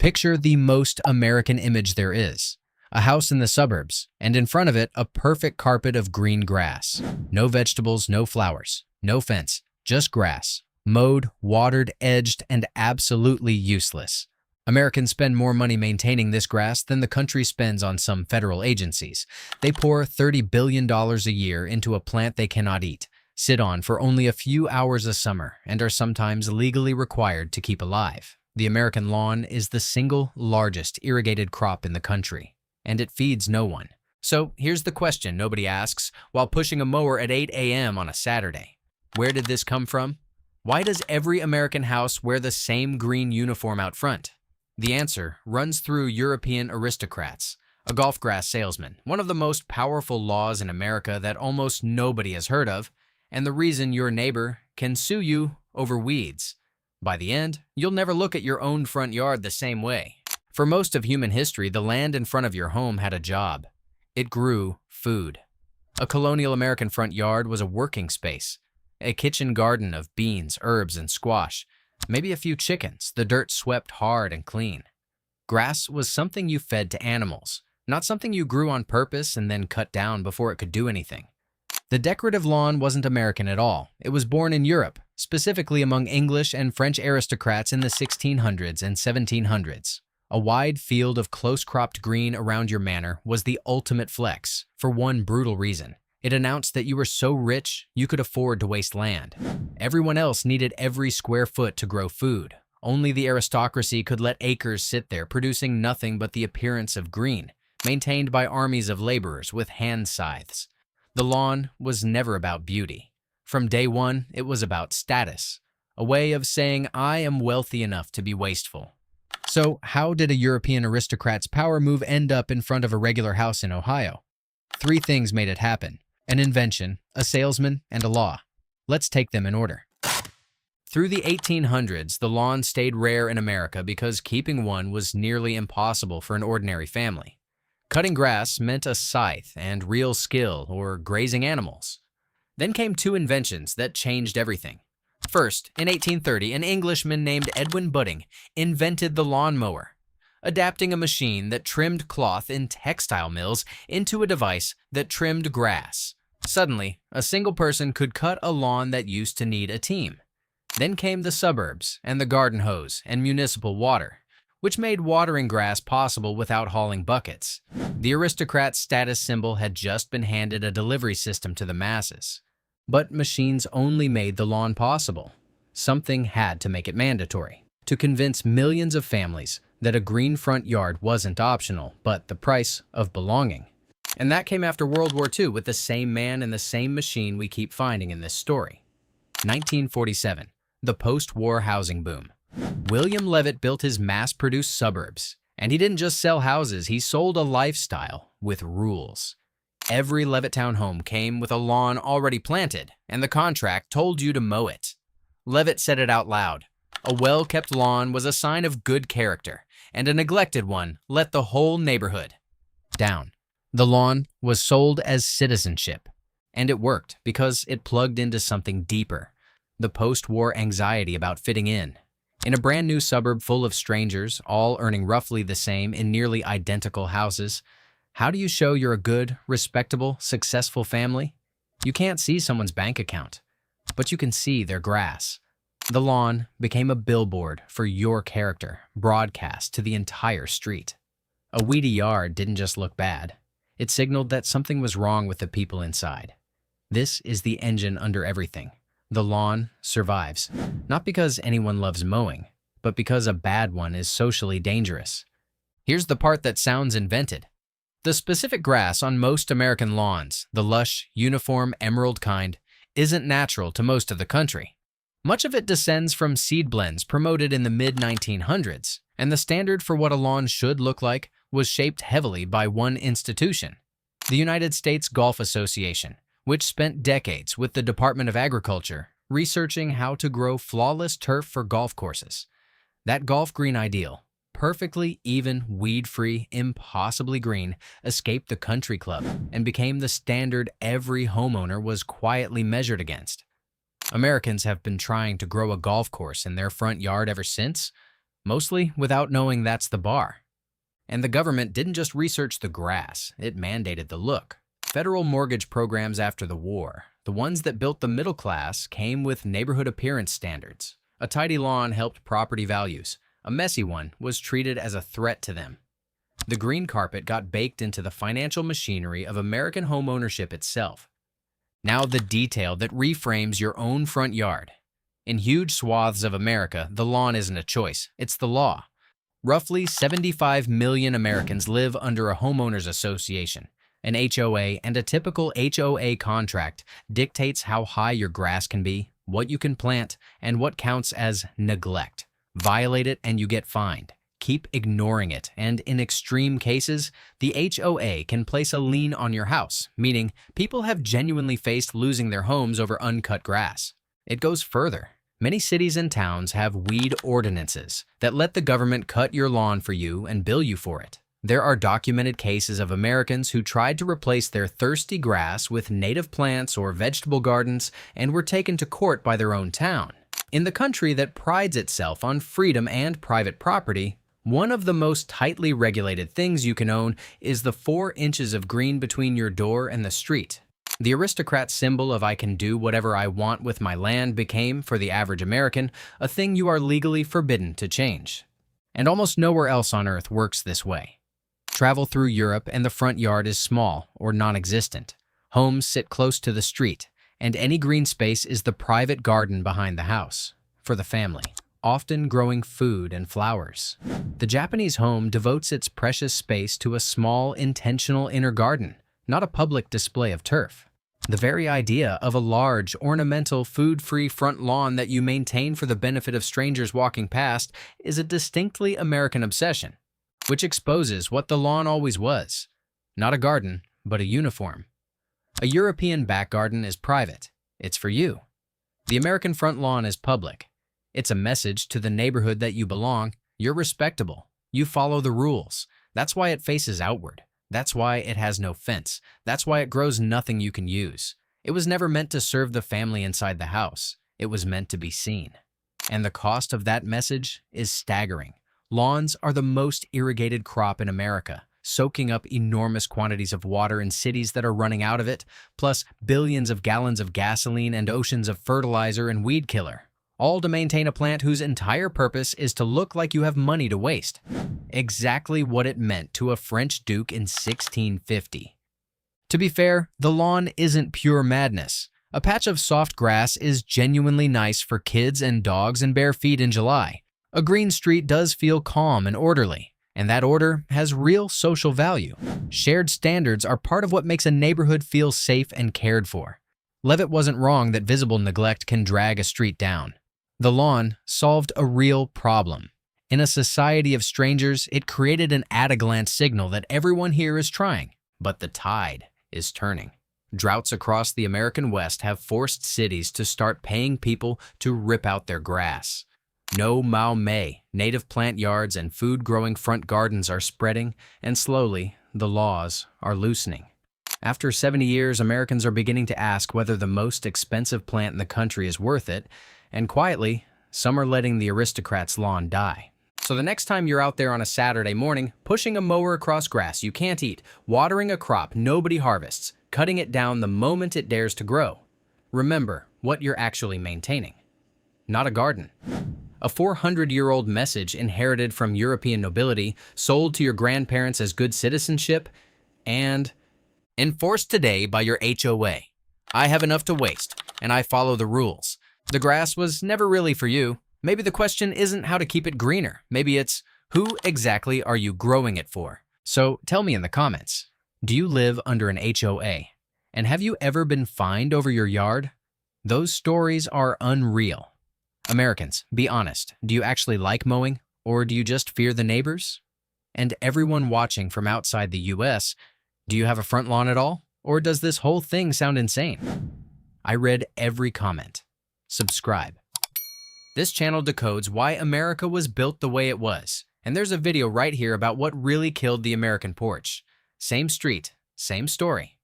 Picture the most American image there is. A house in the suburbs, and in front of it, a perfect carpet of green grass. No vegetables, no flowers, no fence, just grass. Mowed, watered, edged, and absolutely useless. Americans spend more money maintaining this grass than the country spends on some federal agencies. They pour $30 billion a year into a plant they cannot eat, sit on for only a few hours a summer, and are sometimes legally required to keep alive. The American lawn is the single largest irrigated crop in the country, and it feeds no one. So here's the question nobody asks while pushing a mower at 8 a.m. on a Saturday. Where did this come from? Why does every American house wear the same green uniform out front? The answer runs through European aristocrats, a golf grass salesman, one of the most powerful laws in America that almost nobody has heard of, and the reason your neighbor can sue you over weeds. By the end, you'll never look at your own front yard the same way. For most of human history, the land in front of your home had a job. It grew food. A colonial American front yard was a working space, a kitchen garden of beans, herbs, and squash, maybe a few chickens, the dirt swept hard and clean. Grass was something you fed to animals, not something you grew on purpose and then cut down before it could do anything. The decorative lawn wasn't American at all. It was born in Europe, specifically among English and French aristocrats in the 1600s and 1700s. A wide field of close-cropped green around your manor was the ultimate flex, for one brutal reason. It announced that you were so rich you could afford to waste land. Everyone else needed every square foot to grow food. Only the aristocracy could let acres sit there producing nothing but the appearance of green, maintained by armies of laborers with hand scythes. The lawn was never about beauty. From day one, it was about status, a way of saying I am wealthy enough to be wasteful. So how did a European aristocrat's power move end up in front of a regular house in Ohio? 3 things made it happen: an invention, a salesman, and a law. Let's take them in order. Through the 1800s, the lawn stayed rare in America because keeping one was nearly impossible for an ordinary family. Cutting grass meant a scythe and real skill, or grazing animals. Then came 2 inventions that changed everything. First, in 1830, an Englishman named Edwin Budding invented the lawnmower, adapting a machine that trimmed cloth in textile mills into a device that trimmed grass. Suddenly, a single person could cut a lawn that used to need a team. Then came the suburbs and the garden hose and municipal water, which made watering grass possible without hauling buckets. The aristocrat's status symbol had just been handed a delivery system to the masses. But machines only made the lawn possible. Something had to make it mandatory, to convince millions of families that a green front yard wasn't optional, but the price of belonging. And that came after World War II with the same man and the same machine we keep finding in this story. 1947, the post-war housing boom. William Levitt built his mass-produced suburbs, and he didn't just sell houses, he sold a lifestyle with rules. Every Levittown home came with a lawn already planted, and the contract told you to mow it. Levitt said it out loud. A well-kept lawn was a sign of good character, and a neglected one let the whole neighborhood down. The lawn was sold as citizenship, and it worked because it plugged into something deeper, the post-war anxiety about fitting in. In a brand new suburb full of strangers, all earning roughly the same in nearly identical houses, how do you show you're a good, respectable, successful family? You can't see someone's bank account, but you can see their grass. The lawn became a billboard for your character, broadcast to the entire street. A weedy yard didn't just look bad. It signaled that something was wrong with the people inside. This is the engine under everything. The lawn survives, not because anyone loves mowing, but because a bad one is socially dangerous. Here's the part that sounds invented. The specific grass on most American lawns, the lush, uniform, emerald kind, isn't natural to most of the country. Much of it descends from seed blends promoted in the mid-1900s, and the standard for what a lawn should look like was shaped heavily by one institution, the United States Golf Association, which spent decades with the Department of Agriculture researching how to grow flawless turf for golf courses. That golf green ideal, perfectly even, weed-free, impossibly green, escaped the country club and became the standard every homeowner was quietly measured against. Americans have been trying to grow a golf course in their front yard ever since. mostly without knowing that's the bar. And the government didn't just research the grass, it mandated the look. Federal mortgage programs after the war, the ones that built the middle class, came with neighborhood appearance standards. A tidy lawn helped property values. A messy one was treated as a threat to them. The green carpet got baked into the financial machinery of American home ownership itself. Now the detail that reframes your own front yard. In huge swaths of America, the lawn isn't a choice, it's the law. Roughly 75 million Americans live under a homeowners association. An HOA, and a typical HOA contract dictates how high your grass can be, what you can plant, and what counts as neglect. Violate it and you get fined. Keep ignoring it, and in extreme cases, the HOA can place a lien on your house, meaning people have genuinely faced losing their homes over uncut grass. It goes further. Many cities and towns have weed ordinances that let the government cut your lawn for you and bill you for it. There are documented cases of Americans who tried to replace their thirsty grass with native plants or vegetable gardens and were taken to court by their own town. In the country that prides itself on freedom and private property, one of the most tightly regulated things you can own is the 4 inches of green between your door and the street. The aristocrat symbol of "I can do whatever I want with my land" became, for the average American, a thing you are legally forbidden to change. And almost nowhere else on Earth works this way. Travel through Europe and the front yard is small or non-existent. Homes sit close to the street, and any green space is the private garden behind the house, for the family, often growing food and flowers. The Japanese home devotes its precious space to a small, intentional inner garden, not a public display of turf. The very idea of a large, ornamental, food-free front lawn that you maintain for the benefit of strangers walking past is a distinctly American obsession, which exposes what the lawn always was. Not a garden, but a uniform. A European back garden is private. It's for you. The American front lawn is public. It's a message to the neighborhood that you belong. You're respectable. You follow the rules. That's why it faces outward. That's why it has no fence. That's why it grows nothing you can use. It was never meant to serve the family inside the house. It was meant to be seen. And the cost of that message is staggering. Lawns are the most irrigated crop in America, soaking up enormous quantities of water in cities that are running out of it, plus billions of gallons of gasoline and oceans of fertilizer and weed killer, all to maintain a plant whose entire purpose is to look like you have money to waste. Exactly what it meant to a French duke in 1650. To be fair, the lawn isn't pure madness. A patch of soft grass is genuinely nice for kids and dogs and bare feet in July. A green street does feel calm and orderly, and that order has real social value. Shared standards are part of what makes a neighborhood feel safe and cared for. Levitt wasn't wrong that visible neglect can drag a street down. The lawn solved a real problem. In a society of strangers, it created an at-a-glance signal that everyone here is trying, but the tide is turning. Droughts across the American West have forced cities to start paying people to rip out their grass. No mowed, native plant yards and food-growing front gardens are spreading, and slowly, the laws are loosening. After 70 years, Americans are beginning to ask whether the most expensive plant in the country is worth it, and quietly, some are letting the aristocrats' lawn die. So the next time you're out there on a Saturday morning, pushing a mower across grass you can't eat, watering a crop nobody harvests, cutting it down the moment it dares to grow, remember what you're actually maintaining. Not a garden. A 400-year-old message inherited from European nobility, sold to your grandparents as good citizenship, and enforced today by your HOA. I have enough to waste, and I follow the rules. The grass was never really for you. Maybe the question isn't how to keep it greener. Maybe it's, who exactly are you growing it for? So tell me in the comments. Do you live under an HOA? And have you ever been fined over your yard? Those stories are unreal. Americans, be honest. Do you actually like mowing? Or do you just fear the neighbors? And everyone watching from outside the US, do you have a front lawn at all? Or does this whole thing sound insane? I read every comment. Subscribe. This channel decodes why America was built the way it was. And there's a video right here about what really killed the American porch. Same street, same story.